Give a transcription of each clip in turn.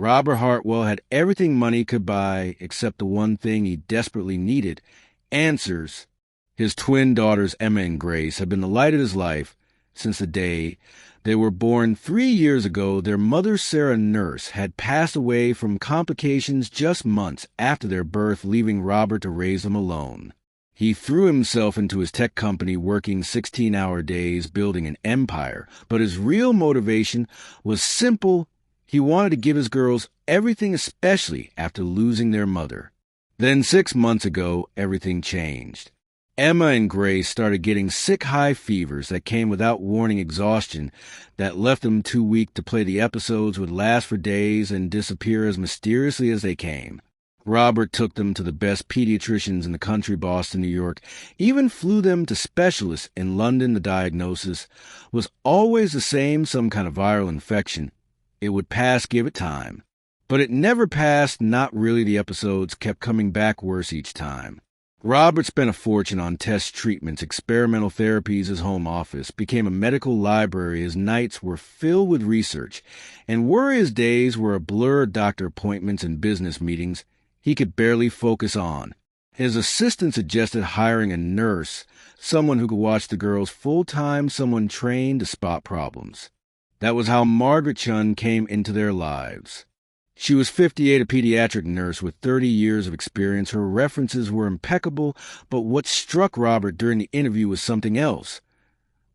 Robert Hartwell had everything money could buy except the one thing he desperately needed: answers. His twin daughters, Emma and Grace, had been the light of his life since the day they were born. 3 years ago, their mother, Sarah Nurse, had passed away from complications just months after their birth, leaving Robert to raise them alone. He threw himself into his tech company, working 16-hour days, building an empire. But his real motivation was simple. He wanted to give his girls everything, especially after losing their mother. Then 6 months ago, everything changed. Emma and Grace started getting sick high fevers that came without warning, exhaustion that left them too weak to play. The episodes would last for days and disappear as mysteriously as they came. Robert took them to the best pediatricians in the country, Boston, New York, even flew them to specialists in London. The diagnosis was always the same: some kind of viral infection. It would pass, give it time. But it never passed, not really. The episodes kept coming back worse each time. Robert spent a fortune on test treatments, experimental therapies. His home office became a medical library. His nights were filled with research, and his days were a blur: doctor appointments and business meetings he could barely focus on. His assistant suggested hiring a nurse, someone who could watch the girls full-time, someone trained to spot problems. That was how Margaret Chun came into their lives. She was 58, a pediatric nurse with 30 years of experience. Her references were impeccable, but what struck Robert during the interview was something else: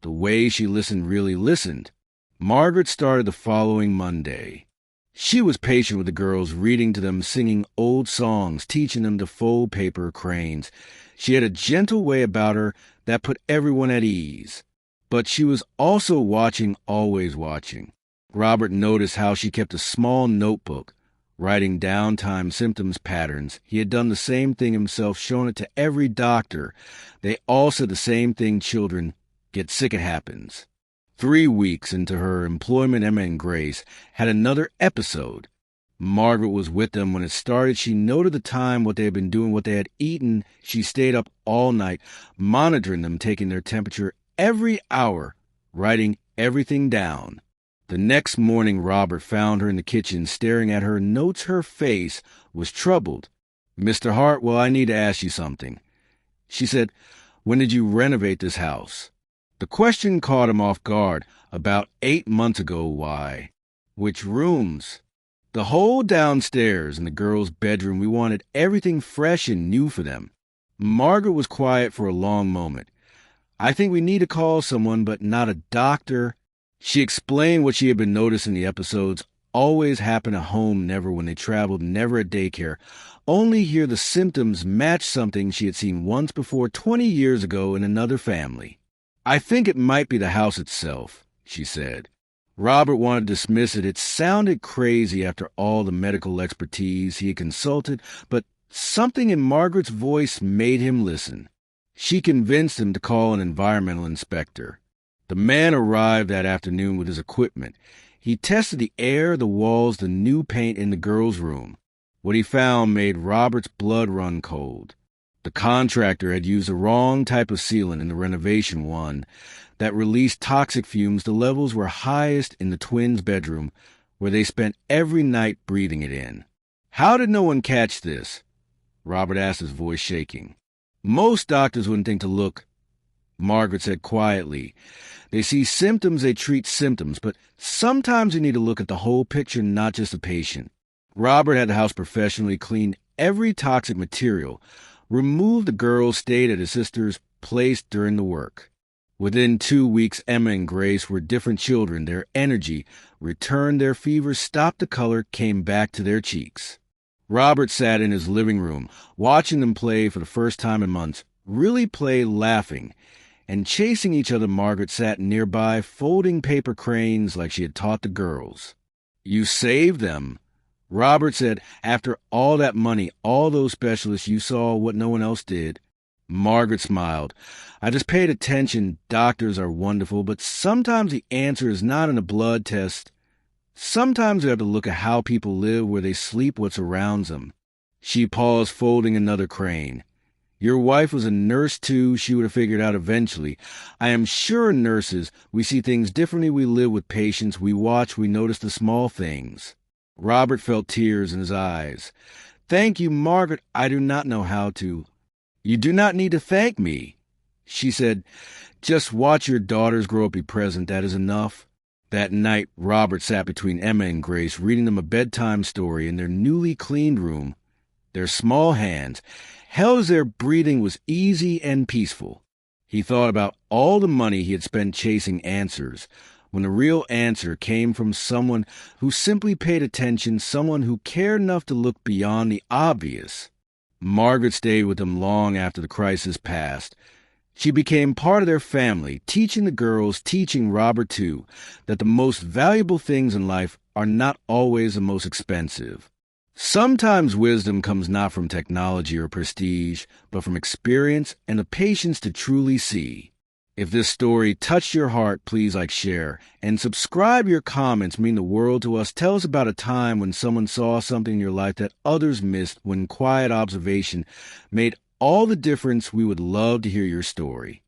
the way she listened, really listened. Margaret started the following Monday. She was patient with the girls, reading to them, singing old songs, teaching them to fold paper cranes. She had a gentle way about her that put everyone at ease. But she was also watching, always watching. Robert noticed how she kept a small notebook, writing down time, symptoms, patterns. He had done the same thing himself, shown it to every doctor. They all said the same thing: children get sick, it happens. 3 weeks into her employment, Emma and Grace had another episode. Margaret was with them when it started. She noted the time, what they had been doing, what they had eaten. She stayed up all night, monitoring them, taking their temperature every hour, writing everything down. The next morning, Robert found her in the kitchen, staring at her notes. Her face was troubled. "Mr. Hartwell, I need to ask you something." She said, "When did you renovate this house?" The question caught him off guard. "About 8 months ago." "Why?" "Which rooms?" "The whole downstairs and the girls' bedroom. We wanted everything fresh and new for them." Margaret was quiet for a long moment. "I think we need to call someone, but not a doctor." She explained what she had been noticing. The episodes always happened at home, never when they traveled, never at daycare. Only here the symptoms matched something she had seen once before, 20 years ago, in another family. "I think it might be the house itself," she said. Robert wanted to dismiss it. It sounded crazy after all the medical expertise he had consulted, but something in Margaret's voice made him listen. She convinced him to call an environmental inspector. The man arrived that afternoon with his equipment. He tested the air, the walls, the new paint in the girls' room. What he found made Robert's blood run cold. The contractor had used the wrong type of sealant in the renovation one that released toxic fumes. The levels were highest in the twins' bedroom, where they spent every night breathing it in. "How did no one catch this?" Robert asked, his voice shaking. "Most doctors wouldn't think to look," Margaret said quietly. "They see symptoms, they treat symptoms, but sometimes you need to look at the whole picture, not just the patient." Robert had the house professionally cleaned every toxic material, removed the girls, stayed at his sister's place during the work. Within 2 weeks, Emma and Grace were different children. Their energy returned, their fever stopped, the color came back to their cheeks. Robert sat in his living room, watching them play for the first time in months, really play, laughing and chasing each other. Margaret sat nearby, folding paper cranes like she had taught the girls. "You saved them," Robert said. "After all that money, all those specialists, you saw what no one else did." Margaret smiled. "I just paid attention. Doctors are wonderful, but sometimes the answer is not in a blood test. Sometimes we have to look at how people live, where they sleep, what surrounds them." She paused, folding another crane. "Your wife was a nurse, too. She would have figured out eventually. I am sure nurses, we see things differently. We live with patients. We watch. We notice the small things." Robert felt tears in his eyes. "Thank you, Margaret. I do not know how to." "You do not need to thank me," she said. "Just watch your daughters grow up, be present. That is enough." That night, Robert sat between Emma and Grace, reading them a bedtime story in their newly cleaned room. Their small hands held as their breathing was easy and peaceful. He thought about all the money he had spent chasing answers, when the real answer came from someone who simply paid attention, someone who cared enough to look beyond the obvious. Margaret stayed with them long after the crisis passed. She became part of their family, teaching the girls, teaching Robert too, that the most valuable things in life are not always the most expensive. Sometimes wisdom comes not from technology or prestige, but from experience and the patience to truly see. If this story touched your heart, please share, and subscribe. Your comments mean the world to us. Tell us about a time when someone saw something in your life that others missed, when quiet observation made all the difference. We would love to hear your story.